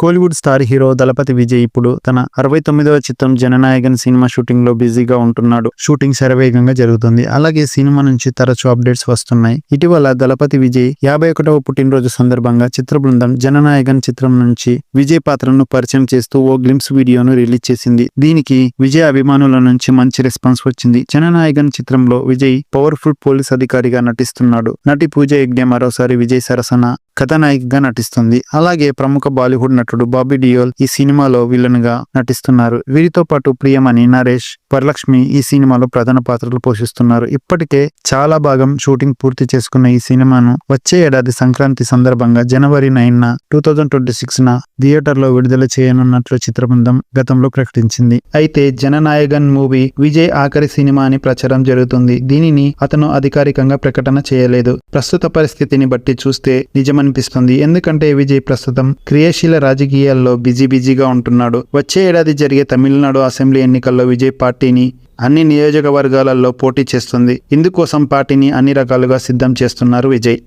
Kollywood star hero దళపతి విజయ్ ఇప్పుడు తన 69వ చిత్రం జననాయకన్ సినిమా షూటింగ్ లో బిజీగా ఉంటున్నాడు. షూటింగ్ శరవేగంగా జరుగుతుంది. అలాగే సినిమా నుంచి తరచూ అప్డేట్స్ వస్తున్నాయి. ఇటీవల దళపతి విజయ్ 51వ పుట్టినరోజు సందర్భంగా చిత్ర బృందం జననాయకన్ చిత్రం నుంచి విజయ్ పాత్రను పరిచయం చేస్తూ ఓ గ్లింప్స్ వీడియోను రిలీజ్ చేసింది. దీనికి విజయ్ అభిమానుల నుంచి మంచి రెస్పాన్స్ వచ్చింది. జననాయకన్ చిత్రంలో విజయ్ పవర్ఫుల్ పోలీస్ అధికారిగా నటిస్తున్నాడు. నటి పూజ హెగ్డే మరోసారి విజయ్ సరసన కథానాయికగా నటిస్తుంది. అలాగే ప్రముఖ బాలీవుడ్ నటుడు బాబీ డియోల్ ఈ సినిమాలో విలన్ గా నటిస్తున్నారు. వీరితో పాటు ప్రియమణి, నరేష్, వరలక్ష్మి ఈ సినిమాలో ప్రధాన పాత్రలు పోషిస్తున్నారు. ఇప్పటికే చాలా భాగం షూటింగ్ పూర్తి చేసుకున్న ఈ సినిమాను వచ్చే ఏడాది సంక్రాంతి సందర్భంగా జనవరి 9న 2026న థియేటర్లో విడుదల చేయనున్నట్లు చిత్రబృందం గతంలో ప్రకటించింది. అయితే జననాయకన్ మూవీ విజయ్ ఆఖరి సినిమా అని ప్రచారం జరుగుతుంది. దీనిని అతను అధికారికంగా ప్రకటన చేయలేదు. ప్రస్తుత పరిస్థితిని బట్టి చూస్తే నిజమనిపిస్తుంది. ఎందుకంటే విజయ్ ప్రస్తుతం క్రియాశీల రాజకీయాల్లో బిజీగా ఉంటున్నాడు. వచ్చే ఏడాది జరిగే తమిళనాడు అసెంబ్లీ ఎన్నికల్లో విజయ్ పార్టీని అన్ని నియోజకవర్గాలలో పోటీ చేస్తుంది. ఇందుకోసం పార్టీని అన్ని రకాలుగా సిద్ధం చేస్తున్నారు విజయ్.